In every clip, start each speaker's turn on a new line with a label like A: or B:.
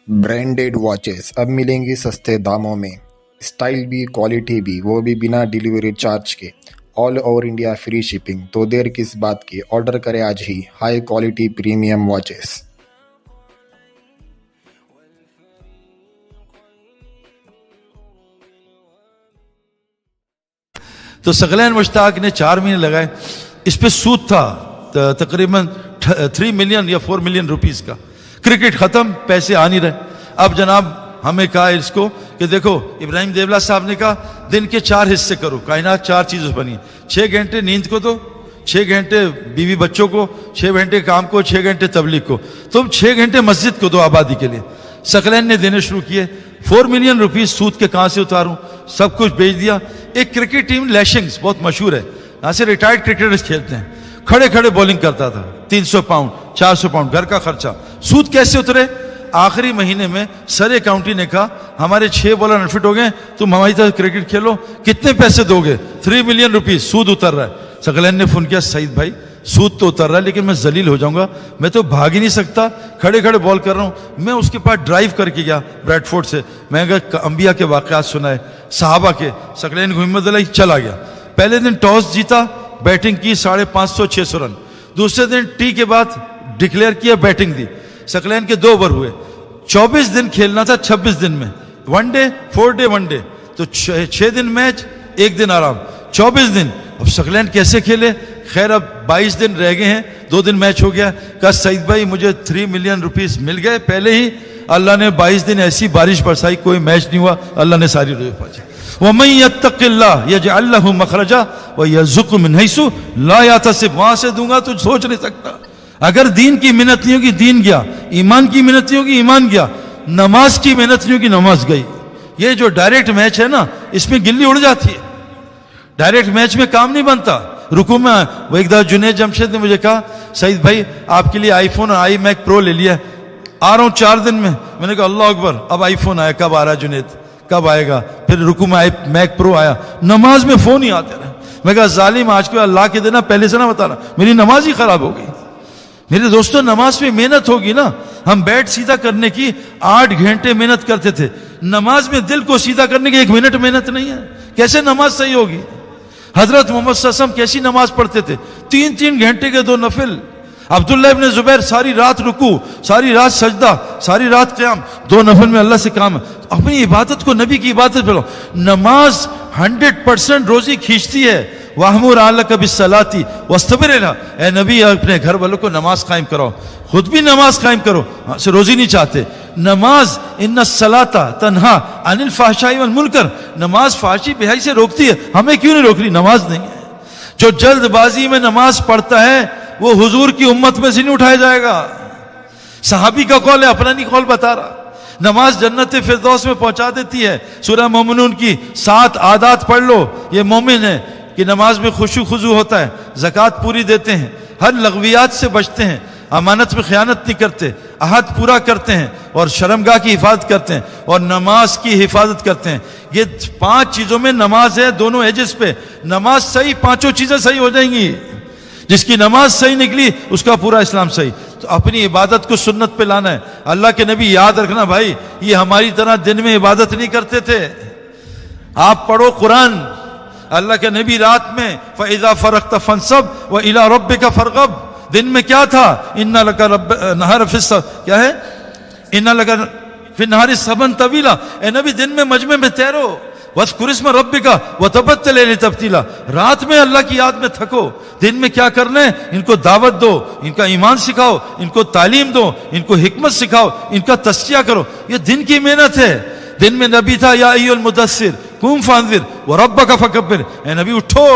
A: Branded watches अब मिलेंगी सस्ते दामों में, स्टाइल भी क्वालिटी भी, वो भी बिना डिलीवरी चार्ज के। All over India free shipping. तो देर किस बात की, ऑर्डर करें आज ही हाई क्वालिटी प्रीमियम वॉचेस।
B: तो सकलैन मुश्ताक ने 4 महीने लगाए। इस पे सूद था तकरीबन 3 मिलियन या 4 मिलियन रुपीस का। क्रिकेट खत्म, पैसे आ नहीं रहे। अब जनाब हमें कहा इसको कि देखो, इब्राहिम देवला साहब ने कहा दिन के 4 हिस्से करो, कायनात 4 चीजों से बनी है। 6 घंटे नींद को दो, 6 घंटे बीवी बच्चों को, 6 घंटे काम को, 6 घंटे तबलीग को, तुम 6 घंटे मस्जिद को दो आबादी के लिए। सकलैन ने देने शुरू किए। 4 मिलियन रुपीस सूद के कहां से उतारूं, सब कुछ बेच दिया। एक क्रिकेट टीम लैशिंग्स बहुत मशहूर है, यहां से रिटायर्ड क्रिकेटर्स खेलते हैं, खड़े खड़े बॉलिंग करता था, 300 पाउंड 400 पाउंड घर का खर्चा। सूद कैसे उतरे? आखिरी महीने में सरे काउंटी ने कहा हमारे 6 बॉलर अनफिट हो गए, तुम हमारी तरह क्रिकेट खेलो, कितने पैसे दोगे? 3 मिलियन रुपीस सूद उतर रहा है। सकलैन ने फोन किया, सईद भाई सूद तो उतर रहा है लेकिन मैं जलील हो जाऊंगा, मैं तो भाग ही नहीं सकता, खड़े खड़े बॉल कर रहा हूं। मैं उसके पास ड्राइव करके गया ब्रैडफोर्ड से, मैं अंबिया के वाकयात सुनाए, सहाबा के। सकलैन को हिम्मत दिलाई, चला गया। पहले दिन टॉस जीता, बैटिंग की, 550-600 रन। दूसरे दिन टी के बाद डिक्लेयर किया, बैटिंग दी। सकलैन के 2 ओवर हुए। 24 दिन खेलना था 26 दिन में, 1 डे 4 डे 1 डे, तो 6 दिन मैच, 1 दिन आराम, 24 दिन। अब सकलैन कैसे खेले? खैर अब 22 दिन रह गए हैं, 2 दिन मैच हो गया। कहा सईद भाई मुझे 3 मिलियन रुपीस मिल गए पहले ही, अल्लाह ने 22 दिन ऐसी बारिश बरसाई, कोई मैच नहीं हुआ, अल्लाह ने सारी रोज़ पहुंची। वमन यत्तकिल्लाह यजअल लहु मखरजा व यरज़ुक़हु मिन हैसु ला यहतसिब, वहां से दूंगा तो सोच नहीं सकता। अगर दीन की मेहनत नहीं होगी, दीन गया। ईमान की मेहनत नहीं होगी, ईमान गया। नमाज की मेहनत नहीं होगी, नमाज गई। ये जो डायरेक्ट मैच है ना, इसमें गिल्ली उड़ जाती है। डायरेक्ट मैच में काम नहीं बनता। रुकू में वो एक दफा जुनेद जमशेद ने मुझे कहा सईद भाई आपके लिए आईफोन और आई मैक प्रो ले लिया, आ रहा हूं 4 दिन में। मैंने कहा अल्लाह अकबर, अब आईफोन आया, कब आ रहा है जुनेद, कब आएगा? फिर रुकू में आई मैक प्रो आया, नमाज में फोन ही आते रहे। मैं कहा जालिम, आज को अल्लाह के देना, पहले से ना बताना, मेरी नमाज ही खराब हो गई। मेरे दोस्तों, नमाज में मेहनत होगी ना। हम बैठ सीधा करने की 8 घंटे मेहनत करते थे, नमाज में दिल को सीधा करने की 1 मिनट मेहनत नहीं है, कैसे नमाज सही होगी? हजरत मोहम्मद सल्लल्लाहु अलैहि वसल्लम कैसी नमाज पढ़ते थे? 3-3 घंटे के 2 नफिल। अब्दुल्लाह इब्न जुबैर सारी रात रुकू, सारी रात सजदा, सारी रात क़याम, 2 नफिल में अल्लाह से काम है। अपनी इबादत को नबी की इबादत पे लो। नमाज 100% रोजी खींचती है। वाहमुर अहलक बिस्सलाती वस्तबिर अलैहा, ए नबी अपने घर वालों को नमाज कायम कराओ, खुद भी नमाज कायम करो। से रोजी नहीं चाहते। नमाज इन्ना सलाता तन्हा अनिल फाहशाई वल मुनकर, नमाज फाहशी बेहयाई से रोकती है, हमें क्यों नहीं रोक रही? नमाज नहीं है। जो जल्दबाजी में नमाज पढ़ता है वो हुजूर की उम्मत में से नहीं उठाया जाएगा। सहाबी का कौल है, अपना नहीं कौल बता रहा। नमाज जन्नत फिरदौस में पहुंचा देती है। सूरह मोमिनून की 7 आदात पढ़ लो, ये मोमिन है कि नमाज में खुशू खुजू होता है, ज़कात पूरी देते हैं, हर लगवियात से बचते हैं, अमानत में खयानत नहीं करते, अहद पूरा करते हैं, और शर्मगाह की हिफाजत करते हैं, और नमाज की हिफाजत करते हैं। ये 5 चीजों में नमाज है, दोनों एजेस पे। नमाज सही, 5 चीजें सही हो जाएंगी। जिसकी नमाज सही निकली उसका पूरा इस्लाम सही। तो अपनी इबादत को सुन्नत पे लाना है। अल्लाह के नबी, याद रखना भाई, ये हमारी तरह दिन में इबादत नहीं करते थे। आप पढ़ो कुरान, अल्लाह के नबी रात में फ़इज़ा फ़रग़्त फ़ंसब व इला रब्बिका फ़रग़ब, दिन में क्या था? इन्ना लका नहर फिस, क्या है? इन्ना लका फिन नहर सबन तवीला, ए नबी दिन में मजमे में तैरो, वज़कुर इस्म रब्बिका व तबत्तल इलैहि तब्तीला, रात में अल्लाह की याद में थको। दिन में क्या करना है? इनको दावत दो, इनका ईमान सिखाओ, इनको तालीम दो, इनको हिकमत सिखाओ, इनका तस्किया करो। ये दिन की मेहनत है। दिन में नबी था, या अय्युल मुदस्सिर कुम फ़अंज़िर व रब्बका फ़कब्बिर, ए नबी उठो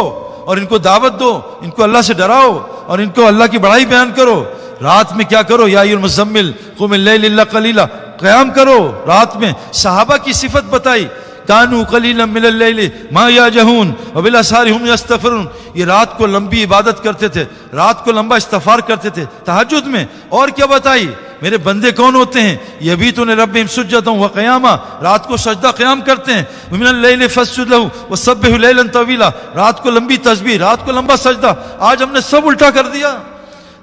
B: और इनको दावत दो, इनको अल्लाह से डराओ और इनको अल्लाह की बड़ाई बयान करो। रात में क्या करो? या अय्युल मुज़म्मिल क़ुमिल लैल इल्ला क़लीला, क़याम करो रात में। सहाबा की सिफत बताई, कानू कलीलन मिनल लैली मा यहजऊन व बिल असहारि हुम यस्तग़फिरून, ये रात को लंबी इबादत करते थे, रात को लंबा इस्तिग़फ़ार करते थे तहज्जुद में। और क्या बताई? मेरे बंदे कौन होते हैं? यबीतून रब्बिहिम सुज्जदन व क़ियामा, रात को सजदा क़याम करते हैं। मिनल लैलि फस्जुद लहू व सब्बिहु लैलन तवीला, रात को लंबी तस्बीह, रात को लंबा सजदा। आज हमने सब उल्टा कर दिया,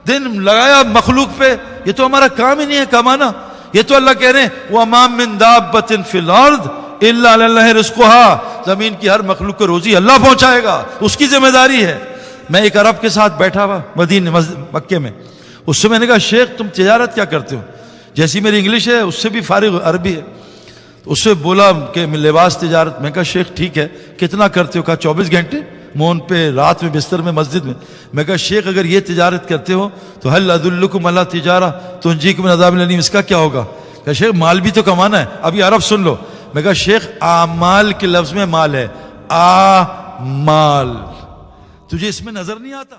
B: दिन लगाया मखलूक पे। ये तो हमारा काम ही नहीं है कमाना। یہ تو اللہ کہہ رہے ہیں وَمَا مِن دَابَّةٍ فِي الْأَرْضِ إِلَّا عَلَى اللَّهِ رِزْقُهَا، زمین کی ہر مخلوق کو روزی اللہ پہنچائے گا، اس کی ذمہ داری ہے۔ میں ایک عرب کے ساتھ بیٹھا ہوا مدینے مکے میں، اس سے میں نے کہا شیخ تم تجارت کیا کرتے ہو؟ جیسی میری انگلش ہے اس سے بھی فارغ عربی ہے، اس سے بولا کہ لباس تجارت۔ میں کہا شیخ ٹھیک ہے کتنا کرتے ہو؟ کہا 24 گھنٹے مون پہ، رات میں بستر میں، مسجد میں۔ میں کہا شیخ اگر یہ تجارت کرتے ہو تو هل ادلکم علی تجارہ تنجیکم من عذاب الیم، اس کا کیا ہوگا؟ کہا شیخ مال بھی تو کمانا ہے۔ اب یہ عرب سن لو۔ میں کہا شیخ اعمال کے لفظ میں مال ہے، مال تجھے اس میں نظر نہیں آتا؟